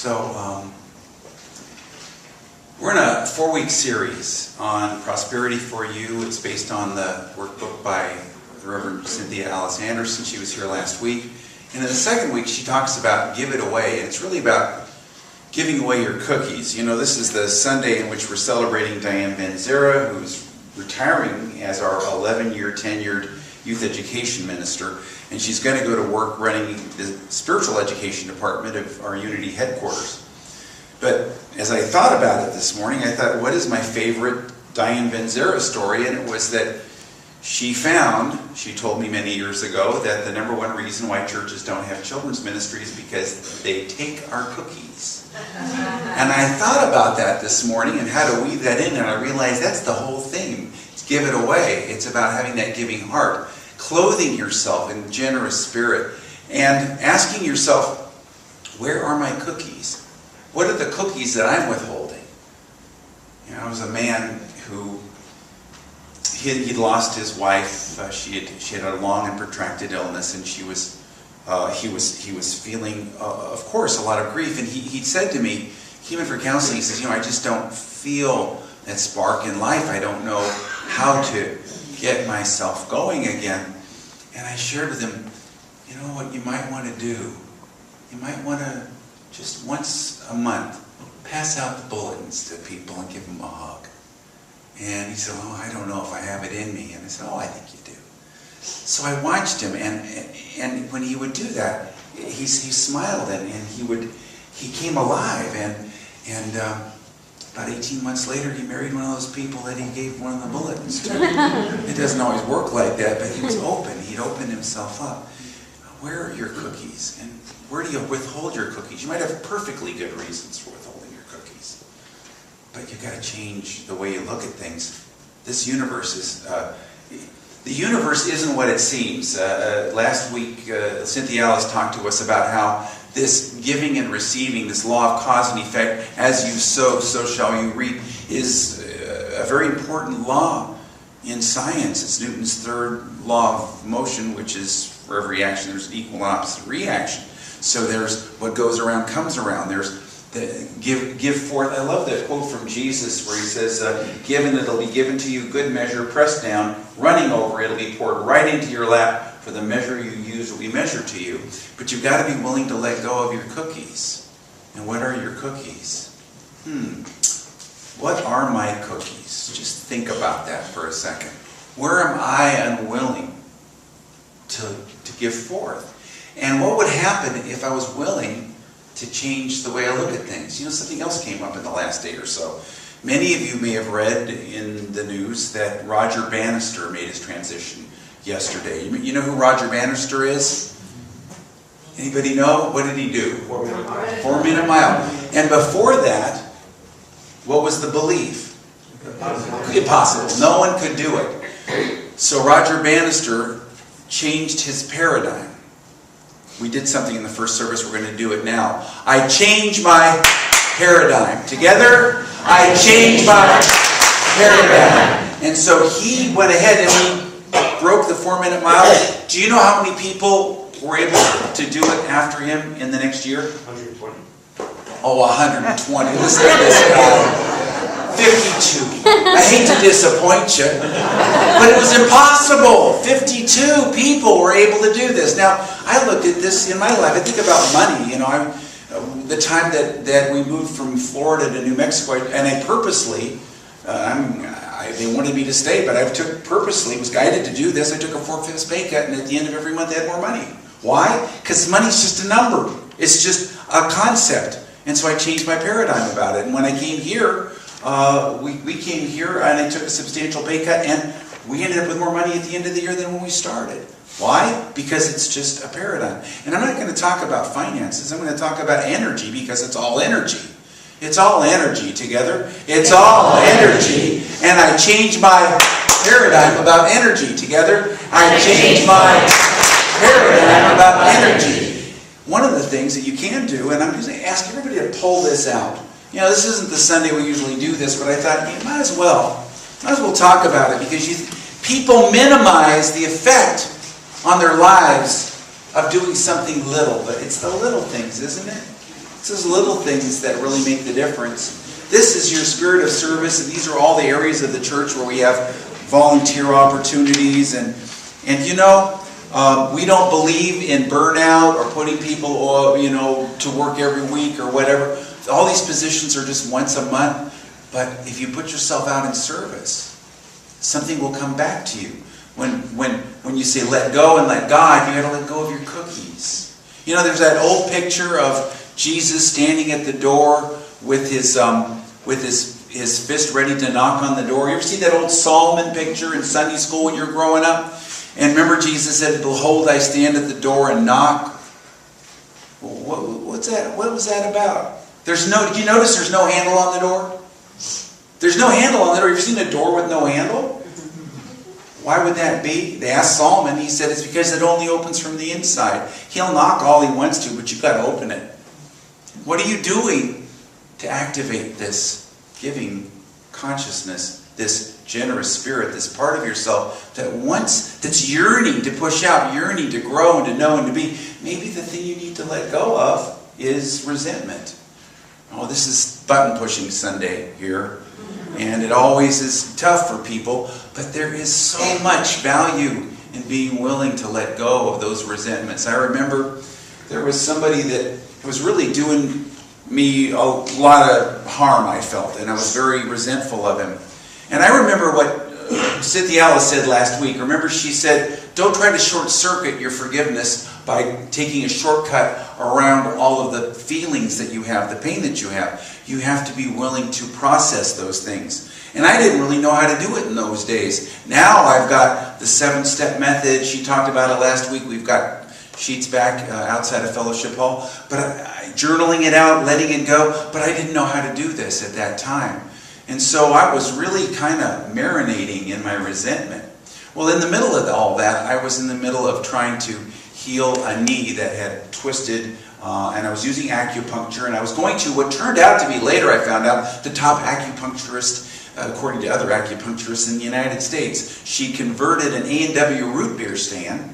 So, we're in a 4-week series on Prosperity for You. It's based on the workbook by the Reverend Cynthia Alice Anderson. She was here last week. And in the second week, she talks about give it away. And it's really about giving away your cookies. You know, this is the Sunday in which we're celebrating Diane Benzera, who's retiring as our 11-year tenured youth education minister. And she's going to go to work running the spiritual education department of our Unity headquarters. But as I thought about it this morning, I thought, what is my favorite Diane Benzera story? And it was that she told me many years ago, that the number one reason why churches don't have children's ministry is because they take our cookies. And I thought about that this morning and how to weave that in, and I realized that's the whole thing. It's give it away. It's about having that giving heart, clothing yourself in generous spirit, and asking yourself, where are my cookies? What are the cookies that I'm withholding? You know, I was a man who he'd lost his wife. She had a long and protracted illness, and he was feeling, of course, a lot of grief. And he said to me, he went for counseling. He says, you know, I just don't feel that spark in life. I don't know how to get myself going again. And I shared with him, you know what you might want to do? You might want to just once a month pass out the bulletins to people and give them a hug. And he said, oh, I don't know if I have it in me. And I said, oh, I think you do. So I watched him, and when he would do that, he smiled, and he came alive. And about 18 months later, he married one of those people that he gave one of the bulletins to. It doesn't always work like that, but he was open. He'd opened himself up. Where are your cookies? And where do you withhold your cookies? You might have perfectly good reasons for withholding your cookies, but you've got to change the way you look at things. This universe is, the universe isn't what it seems. Last week, Cynthia Alice talked to us about how this giving and receiving, this law of cause and effect, as you sow, so shall you reap, is a very important law in science. It's Newton's third law of motion, which is for every action there's an equal and opposite reaction. So there's what goes around comes around. There's the give forth. I love that quote from Jesus where he says, give and it'll be given to you, good measure, pressed down, running over, it'll be poured right into your lap, for the measure you use will be measured to you. But you've got to be willing to let go of your cookies. And what are your cookies? What are my cookies? Just think about that for a second. Where am I unwilling to give forth? And what would happen if I was willing to change the way I look at things? You know, something else came up in the last day or so. Many of you may have read in the news that Roger Bannister made his transition yesterday. You know who Roger Bannister is? Anybody know? What did he do? 4-minute mile. 4-minute mile. And before that, what was the belief? Impossible. No one could do it. So Roger Bannister changed his paradigm. We did something in the first service, we're going to do it now. I change my paradigm. Together, I change my paradigm. And so he went ahead and he broke the 4-minute mile. Do you know how many people were able to do it after him in the next year? 120. Oh, 120. Listen to this guy. 52. I hate to disappoint you, but it was impossible. 52 people were able to do this. Now, I looked at this in my life. I think about money. You know, the time that we moved from Florida to New Mexico, and I purposely, they wanted me to stay, but I purposely was guided to do this. I took a 4/5 pay cut, and at the end of every month, I had more money. Why? Because money's just a number. It's just a concept. And so I changed my paradigm about it. And when I came here, we came here and I took a substantial pay cut, and we ended up with more money at the end of the year than when we started. Why? Because it's just a paradigm. And I'm not going to talk about finances. I'm going to talk about energy, because it's all energy. It's all energy together. It's all energy. And I changed my paradigm about energy together. I changed my paradigm about energy. One of the things that you can do, and I'm going to ask everybody to pull this out. You know, this isn't the Sunday we usually do this, but I thought you might as well talk about it, because people minimize the effect on their lives of doing something little, but it's the little things, isn't it? It's those little things that really make the difference. This is your spirit of service, and these are all the areas of the church where we have volunteer opportunities. And you know, we don't believe in burnout or putting people, you know, to work every week or whatever. All these positions are just once a month. But if you put yourself out in service, something will come back to you. When you say let go and let God, you got to let go of your cookies. You know, there's that old picture of Jesus standing at the door with his fist ready to knock on the door. You ever see that old Solomon picture in Sunday school when you're growing up? And remember Jesus said, "Behold, I stand at the door and knock." What's that? What was that about? Did you notice there's no handle on the door? There's no handle on the door. Have you seen a door with no handle? Why would that be? They asked Solomon. He said it's because it only opens from the inside. He'll knock all he wants to, but you've got to open it. What are you doing to activate this giving consciousness, this generous spirit, this part of yourself that's yearning to push out, yearning to grow and to know and to be? Maybe the thing you need to let go of is resentment. Oh, this is button pushing Sunday here. And it always is tough for people, but there is so much value in being willing to let go of those resentments. I remember there was somebody that was really doing me a lot of harm, I felt, and I was very resentful of him. And I remember what Cynthia Alice said last week. Remember, she said, don't try to short-circuit your forgiveness by taking a shortcut around all of the feelings that you have, the pain that you have. You have to be willing to process those things. And I didn't really know how to do it in those days. Now I've got the 7-step method. She talked about it last week. We've got sheets back outside of Fellowship Hall. But journaling it out, letting it go. But I didn't know how to do this at that time. And so I was really kind of marinating in my resentment. Well, in the middle of all that, I was in the middle of trying to heal a knee that had twisted, and I was using acupuncture, and I was going to what turned out to be, later I found out, the top acupuncturist, according to other acupuncturists in the United States. She converted an A&W root beer stand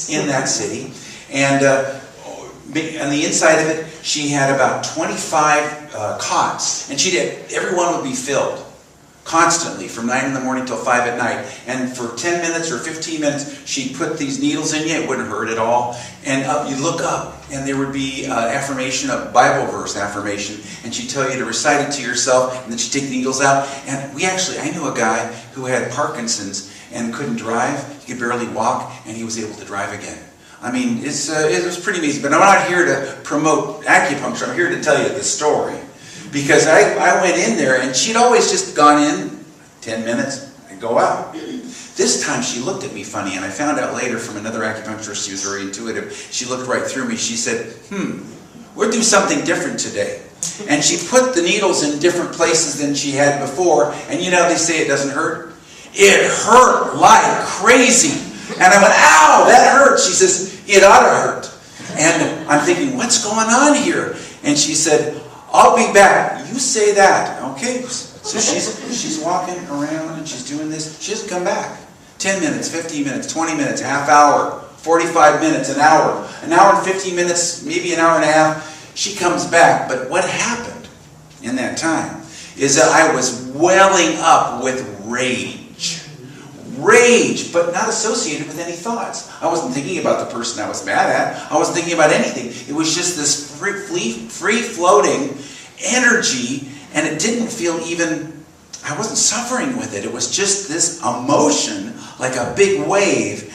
in that city, and on the inside of it, she had about 25 cots, and everyone would be filled constantly from 9 in the morning till 5 at night. And for 10 minutes or 15 minutes, she'd put these needles in you. It wouldn't hurt at all. And you look up, and there would be affirmation, a Bible verse affirmation, and she'd tell you to recite it to yourself, and then she'd take the needles out. And I knew a guy who had Parkinson's and couldn't drive. He could barely walk, and he was able to drive again. I mean, it was pretty amazing. But I'm not here to promote acupuncture. I'm here to tell you the story. Because I went in there, and she'd always just gone in, 10 minutes, and go out. This time she looked at me funny, and I found out later from another acupuncturist, she was very intuitive, she looked right through me. She said, we'll do something different today. And she put the needles in different places than she had before, and you know they say it doesn't hurt? It hurt like crazy. And I went, ow, that hurts. She says, it ought to hurt. And I'm thinking, what's going on here? And she said, I'll be back. You say that. Okay. So she's walking around and she's doing this. She doesn't come back. 10 minutes, 15 minutes, 20 minutes, half hour, 45 minutes, an hour and 15 minutes, maybe an hour and a half. She comes back. But what happened in that time is that I was welling up with rage. Rage, but not associated with any thoughts. I wasn't thinking about the person I was mad at. I wasn't thinking about anything. It was just this free-floating energy, and it didn't feel even, I wasn't suffering with it. It was just this emotion, like a big wave.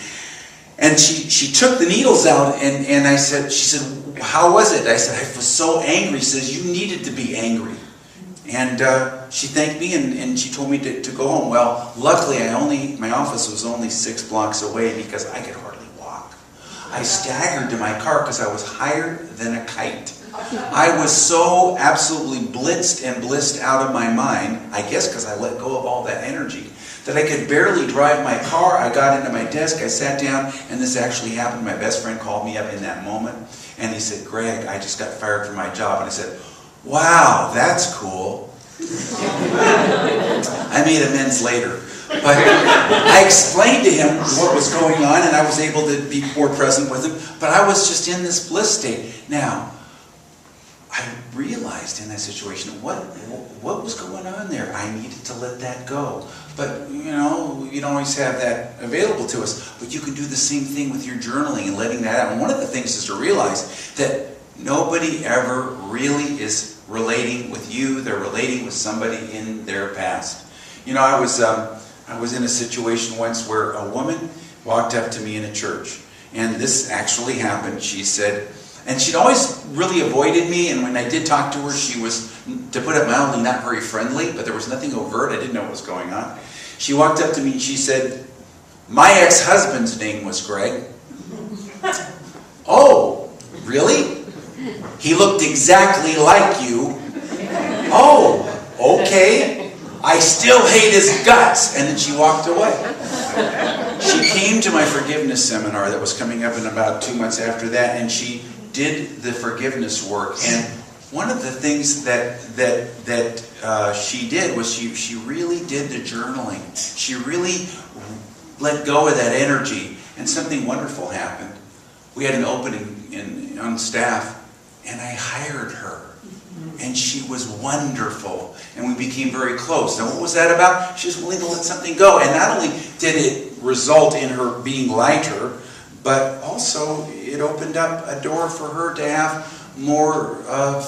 And she took the needles out, and she said, how was it? I said, I was so angry. She says, you needed to be angry. And she thanked me, and she told me to go home. Well, luckily, my office was only 6 blocks away because I could hardly walk. I staggered to my car because I was higher than a kite. I was so absolutely blitzed and blissed out of my mind, I guess because I let go of all that energy, that I could barely drive my car. I got into my desk, I sat down, and this actually happened. My best friend called me up in that moment, and he said, Greg, I just got fired from my job. And I said, wow, that's cool. I made amends later. But I explained to him what was going on, and I was able to be more present with him. But I was just in this bliss state. Now, I realized in that situation what was going on there. I needed to let that go. But, you know, you don't always have that available to us. But you can do the same thing with your journaling and letting that out. And one of the things is to realize that nobody ever really is relating with you. They're relating with somebody in their past. You know, I was in a situation once where a woman walked up to me in a church. And this actually happened. She said, and she'd always really avoided me, and when I did talk to her, she was, to put it mildly, not very friendly, but there was nothing overt. I didn't know what was going on. She walked up to me and she said, "My ex-husband's name was Greg." "Oh, really? He looked exactly like you." "Oh, okay. I still hate his guts." And then she walked away. She came to my forgiveness seminar that was coming up in about 2 months after that, and she did the forgiveness work. And one of the things that she did was she really did the journaling. She really let go of that energy, and something wonderful happened. We had an opening on staff, and I hired her. And she was wonderful, and we became very close. Now, what was that about? She was willing to let something go, and not only did it result in her being lighter, but also it opened up a door for her to have more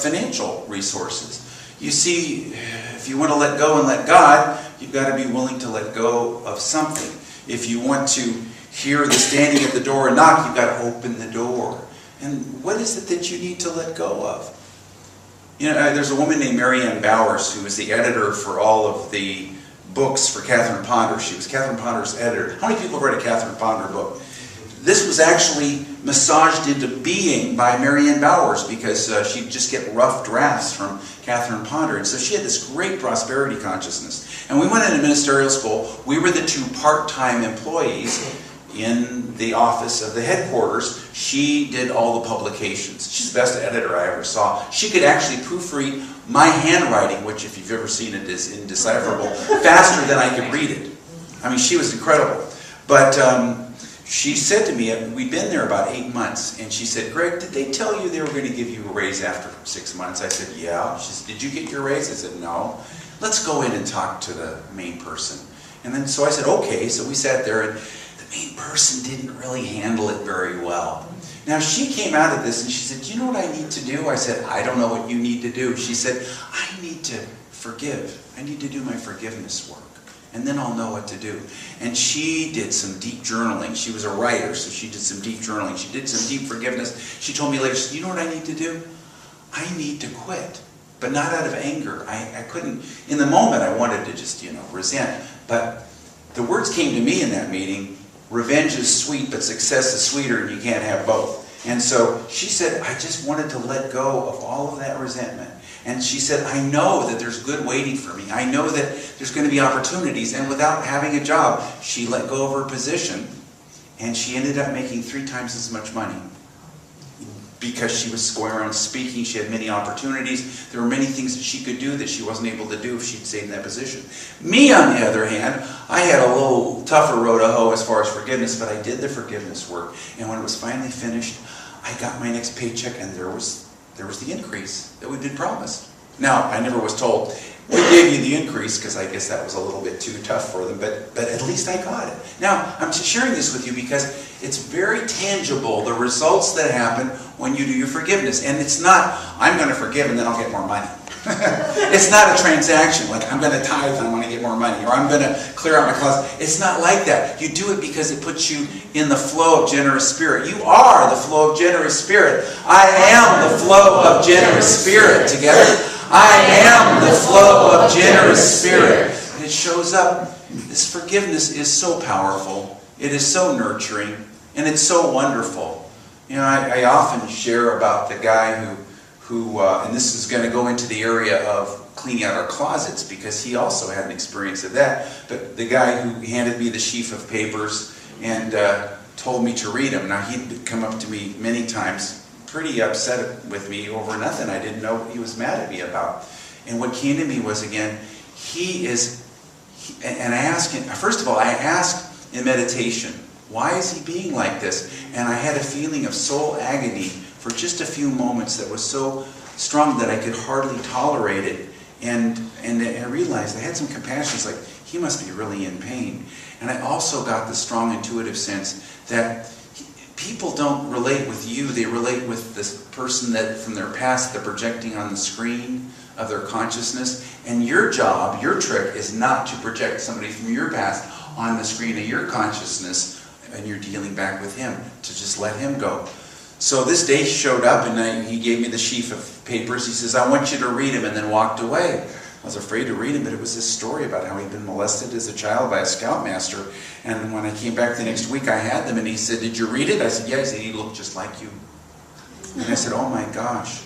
financial resources. You see, if you want to let go and let God, you've got to be willing to let go of something. If you want to hear the standing at the door and knock, you've got to open the door. And what is it that you need to let go of? You know, there's a woman named Marianne Bowers who was the editor for all of the books for Catherine Ponder. She was Catherine Ponder's editor. How many people have read a Catherine Ponder book? This was actually massaged into being by Marianne Bowers because she'd just get rough drafts from Catherine Ponder. And so she had this great prosperity consciousness. And we went into ministerial school. We were the 2 part-time employees in the office of the headquarters. She did all the publications. She's the best editor I ever saw. She could actually proofread my handwriting, which if you've ever seen it is indecipherable, faster than I could read it. I mean, she was incredible. But she said to me, we'd been there about 8 months, and she said, "Greg, did they tell you they were going to give you a raise after 6 months?" I said, "Yeah." She said, "Did you get your raise?" I said, "No." "Let's go in and talk to the main person." And then so I said, "Okay." So we sat there, and the main person didn't really handle it very well. Now she came out of this and she said, "Do you know what I need to do?" I said, "I don't know what you need to do." She said, "I need to forgive. I need to do my forgiveness work. And then I'll know what to do." And she did some deep journaling. She was a writer, so she did some deep journaling. She did some deep forgiveness. She told me later, she said, "You know what I need to do? I need to quit." But not out of anger. I couldn't, in the moment I wanted to just, resent. But the words came to me in that meeting, "Revenge is sweet, but success is sweeter, and you can't have both." And so she said, "I just wanted to let go of all of that resentment." And she said, "I know that there's good waiting for me. I know that there's going to be opportunities." And without having a job, she let go of her position, and she ended up making 3 times as much money. Because she was going around speaking, she had many opportunities. There were many things that she could do that she wasn't able to do if she'd stayed in that position. Me, on the other hand, I had a little tougher road to hoe as far as forgiveness, but I did the forgiveness work. And when it was finally finished, I got my next paycheck, and there was the increase that we'd been promised. Now, I never was told, "We gave you the increase," because I guess that was a little bit too tough for them, but at least I got it. Now, I'm sharing this with you because it's very tangible, the results that happen when you do your forgiveness. And it's not, "I'm going to forgive and then I'll get more money." It's not a transaction like, "I'm going to tithe and I want to get more money," or "I'm going to clear out my closet." It's not like that. You do it because it puts you in the flow of generous spirit. You are the flow of generous spirit. I am the flow of generous spirit. Together, I am the flow of generous spirit. And it shows up. This forgiveness is so powerful. It is so nurturing. And it's so wonderful. I often share about the guy who and this is going to go into the area of cleaning out our closets because he also had an experience of that. But the guy who handed me the sheaf of papers and told me to read them. Now, he'd come up to me many times pretty upset with me over nothing. I didn't know what he was mad at me about. And what came to me was, again, and I asked him, first of all, I asked in meditation, why is he being like this? And I had a feeling of soul agony for just a few moments that was so strong that I could hardly tolerate it. And I realized I had some compassion. It's like, he must be really in pain. And I also got the strong intuitive sense that people don't relate with you, they relate with this person that from their past they're projecting on the screen of their consciousness. And your job, your trick, is not to project somebody from your past on the screen of your consciousness, and you're dealing back with him, to just let him go. So this day he showed up, and he gave me the sheaf of papers. He says, I want you to read them, and then walked away. I was afraid to read him, but it was this story about how he'd been molested as a child by a scoutmaster. And when I came back the next week, I had them, and he said, did you read it? I said, yeah. He said, he looked just like you. And I said, oh my gosh.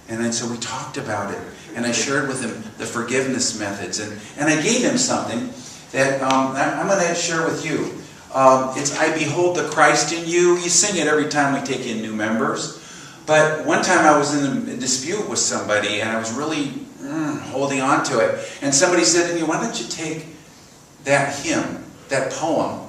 And then so we talked about it, and I shared with him the forgiveness methods, and I gave him something that I'm going to share with you. It's I Behold the Christ in You. You sing it every time we take in new members. But one time I was in a dispute with somebody, and I was really holding on to it. And somebody said to me, why don't you take that hymn, that poem,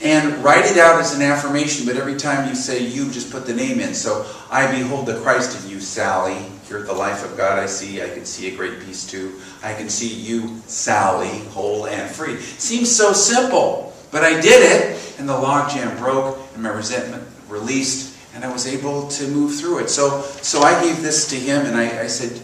and write it out as an affirmation, but every time you say you, just put the name in. So, I behold the Christ in you, Sally. You're the life of God I see. I can see a great peace too. I can see you, Sally, whole and free. Seems so simple, but I did it, and the logjam broke, and my resentment released, and I was able to move through it. So I gave this to him, and I said,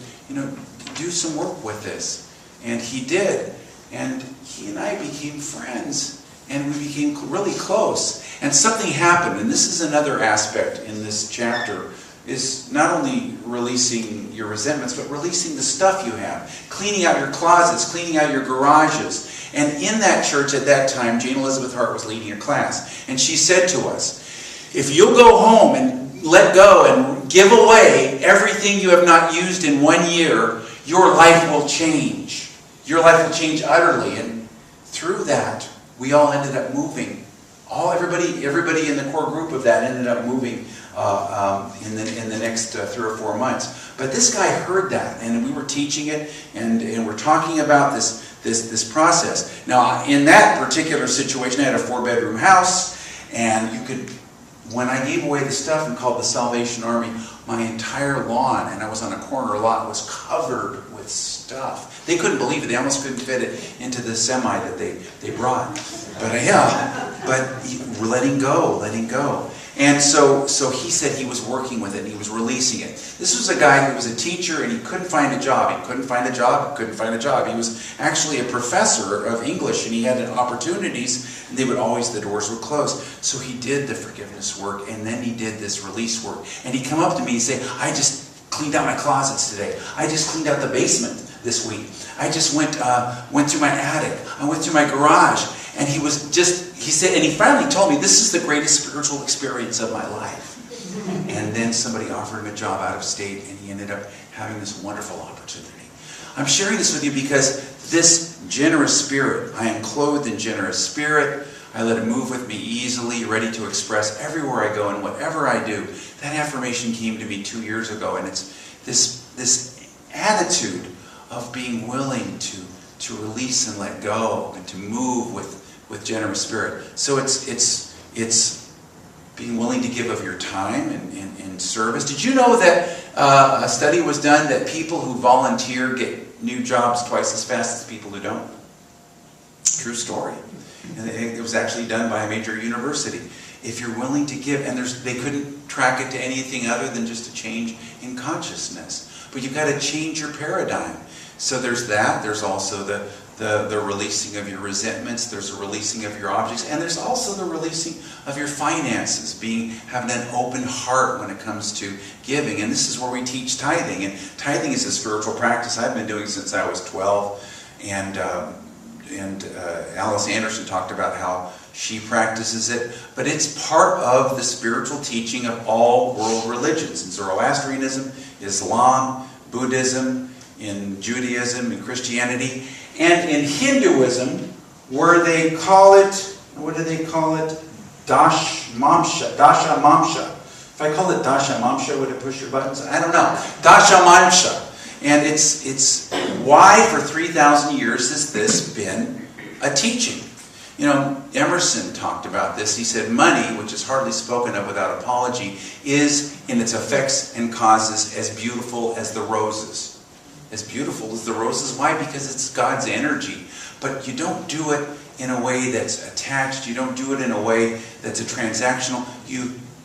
do some work with this. And he did. And he and I became friends. And we became really close. And something happened. And this is another aspect in this chapter. Is not only releasing your resentments, but releasing the stuff you have. Cleaning out your closets. Cleaning out your garages. And in that church at that time, Jane Elizabeth Hart was leading a class. And she said to us, if you'll go home and let go and give away everything you have not used in 1 year, your life will change. Your life will change utterly. And through that, we all ended up moving. Everybody in the core group of that ended up moving in the next 3 or 4 months. But this guy heard that, and we were teaching it, and we're talking about this process. Now, in that particular situation, I had a 4-bedroom house, and when I gave away the stuff and called the Salvation Army, my entire lawn, and I was on a corner lot, was covered with stuff. They couldn't believe it. They almost couldn't fit it into the semi that they brought. But letting go. And so he said he was working with it, and he was releasing it. This was a guy who was a teacher, and he couldn't find a job. He couldn't find a job. He was actually a professor of English, and he had opportunities, and the doors would close. So he did the forgiveness work, and then he did this release work. And he'd come up to me and say, I just cleaned out my closets today. I just cleaned out the basement this week. I just went through my attic. I went through my garage. And he said, and he finally told me, this is the greatest spiritual experience of my life. And then somebody offered him a job out of state, and he ended up having this wonderful opportunity. I'm sharing this with you because this generous spirit, I am clothed in generous spirit. I let it move with me easily, ready to express everywhere I go and whatever I do. That affirmation came to me 2 years ago, and it's this attitude of being willing to release and let go and to move with generous spirit. So it's being willing to give of your time and service. Did you know that a study was done that people who volunteer get new jobs twice as fast as people who don't? True story. And it was actually done by a major university. If you're willing to give, and they couldn't track it to anything other than just a change in consciousness. But you've got to change your paradigm. So there's that. There's also the releasing of your resentments. There's the releasing of your objects. And there's also the releasing of your finances. Having an open heart when it comes to giving. And this is where we teach tithing. And tithing is a spiritual practice I've been doing since I was 12. And Alice Anderson talked about how she practices it. But it's part of the spiritual teaching of all world religions. In Zoroastrianism, Islam, Buddhism, in Judaism and Christianity, and in Hinduism, where they call it, what do they call it? Dasha Mamsha. If I call it Dasha Mamsha, would it push your buttons? I don't know. Dasha Mamsha. And it's why for 3,000 years has this been a teaching? You know, Emerson talked about this. He said, money, which is hardly spoken of without apology, is in its effects and causes as beautiful as the roses. As beautiful as the roses. Why? Because it's God's energy. But you don't do it in a way that's attached. You don't do it in a way that's a transactional.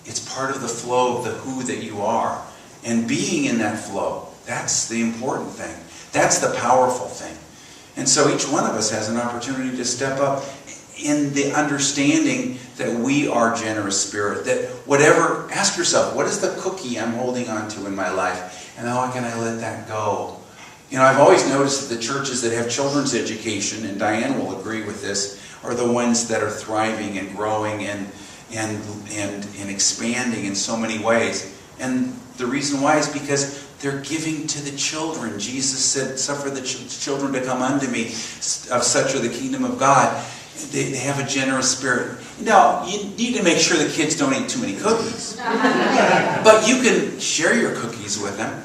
It's part of the flow of the who that you are. And being in that flow, that's the important thing. That's the powerful thing. And so each one of us has an opportunity to step up in the understanding that we are generous spirit. That whatever, ask yourself, what is the cookie I'm holding on to in my life? And how can I let that go? You know, I've always noticed that the churches that have children's education, and Diane will agree with this, are the ones that are thriving and growing and expanding in so many ways. And the reason why is because they're giving to the children. Jesus said, suffer the children to come unto me, of such are the kingdom of God. They have a generous spirit. Now, you need to make sure the kids don't eat too many cookies. But you can share your cookies with them.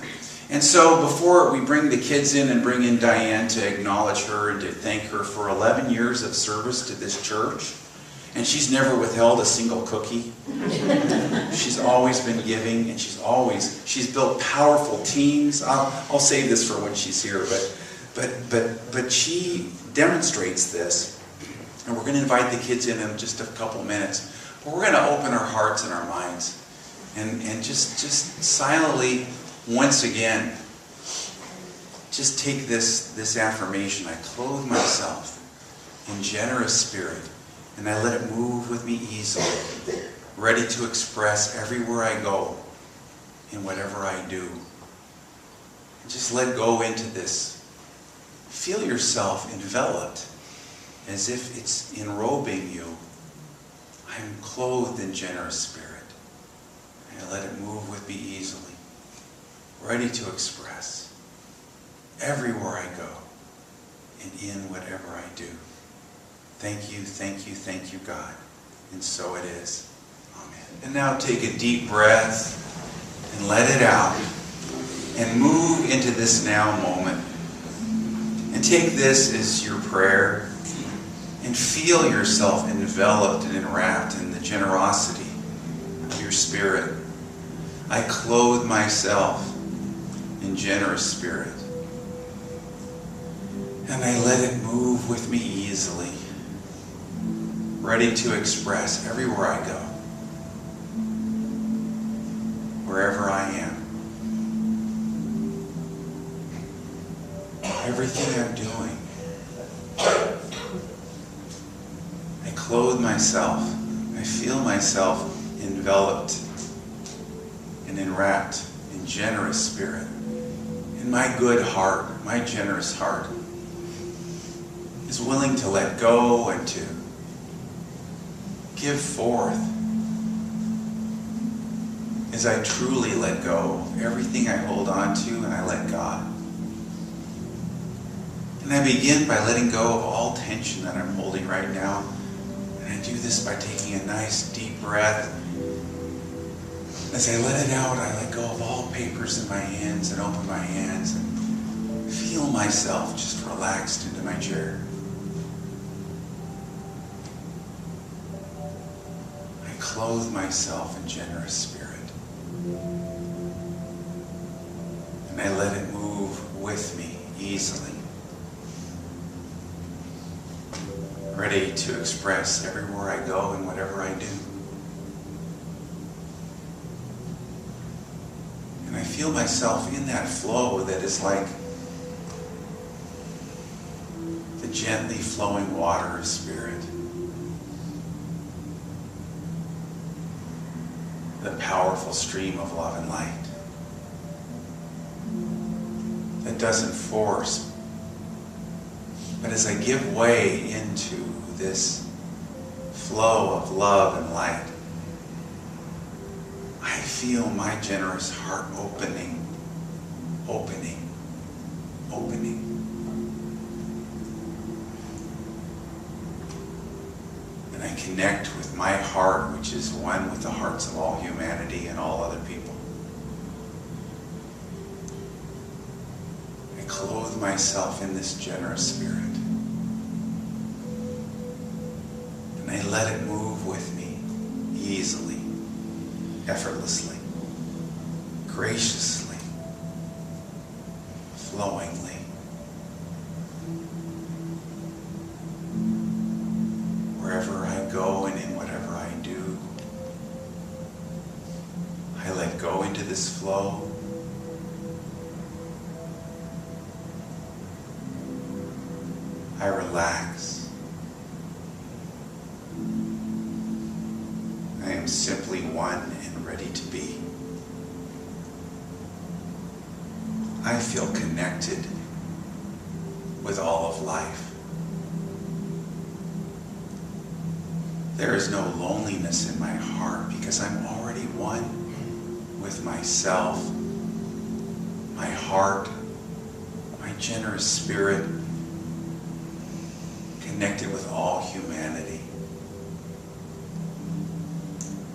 And so before we bring the kids in and bring in Diane to acknowledge her and to thank her for 11 years of service to this church, and she's never withheld a single cookie. She's always been giving, and she's built powerful teams. I'll save this for when she's here, but she demonstrates this. And we're going to invite the kids in just a couple minutes. But we're going to open our hearts and our minds and just silently, once again, just take this affirmation. I clothe myself in generous spirit, and I let it move with me easily, ready to express everywhere I go, in whatever I do. And just let go into this. Feel yourself enveloped, as if it's enrobing you. I'm clothed in generous spirit. And I let it move with me easily, ready to express everywhere I go and in whatever I do. Thank you, God. And so it is. Amen. And now take a deep breath and let it out and move into this now moment. And take this as your prayer and feel yourself enveloped and enwrapped in the generosity of your spirit. I clothe myself in generous spirit. And I let it move with me easily, ready to express everywhere I go, wherever I am. Everything I'm doing, I clothe myself. I feel myself enveloped and enwrapped in generous spirit. And my good heart, my generous heart, is willing to let go and to give forth as I truly let go of everything I hold on to, and I let God. And I begin by letting go of all tension that I'm holding right now. And I do this by taking a nice deep breath. As I let it out, I let go of all papers in my hands and open my hands and feel myself just relaxed into my chair. I clothe myself in generous spirit. And I let it move with me easily, ready to express everywhere I go and whatever I do. And I feel myself in that flow that is like the gently flowing water of spirit. The powerful stream of love and light that doesn't force, but as I give way into this flow of love and light, I feel my generous heart opening. And I connect with my heart, which is one with the hearts of all humanity and all other people. I clothe myself in this generous spirit. effortlessly, graciously, flowingly. Wherever I go and in whatever I do, I let go into this flow. I relax. I am simply one and ready to be. I feel connected with all of life. There is no loneliness in my heart because I'm already one with myself, my heart, my generous spirit, connected with all humanity.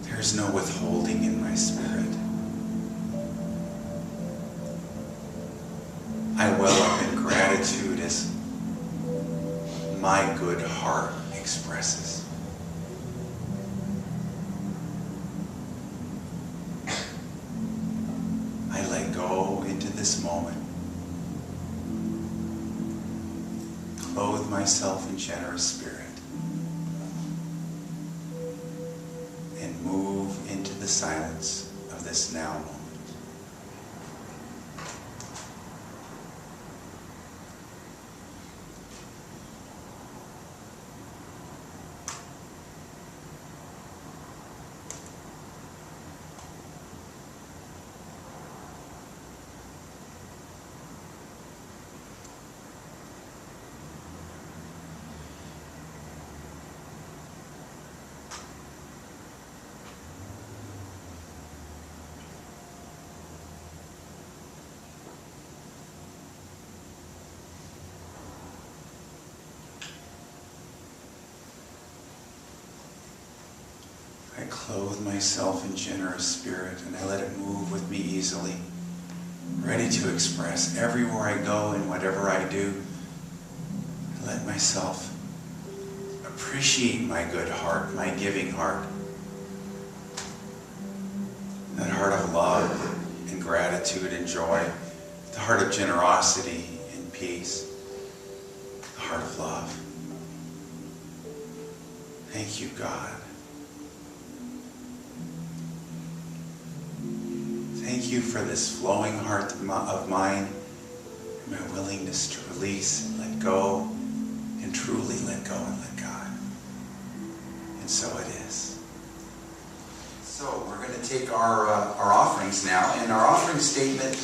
There's no withholding in my spirit. I well up in gratitude as my good heart expresses. I let go into this moment. Clothe myself in generous spirit and move into the silence of this now moment. I clothe myself in generous spirit and I let it move with me easily, ready to express everywhere I go and whatever I do. I let myself appreciate my good heart, my giving heart, that heart of love and gratitude and joy, the heart of generosity and peace, the heart of love. Thank you, God. Thank you for this flowing heart of mine, and my willingness to release and let go, and truly let go and let God. And so it is. So we're going to take our offerings now, and our offering statement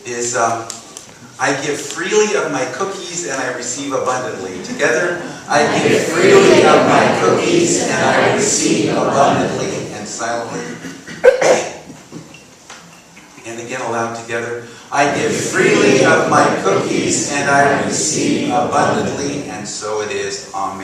is, I give freely of my cookies and I receive abundantly. Together, I give freely of my cookies and I receive abundantly. And silently. And again aloud together. I give freely of my cookies and I receive abundantly. And so it is. Amen.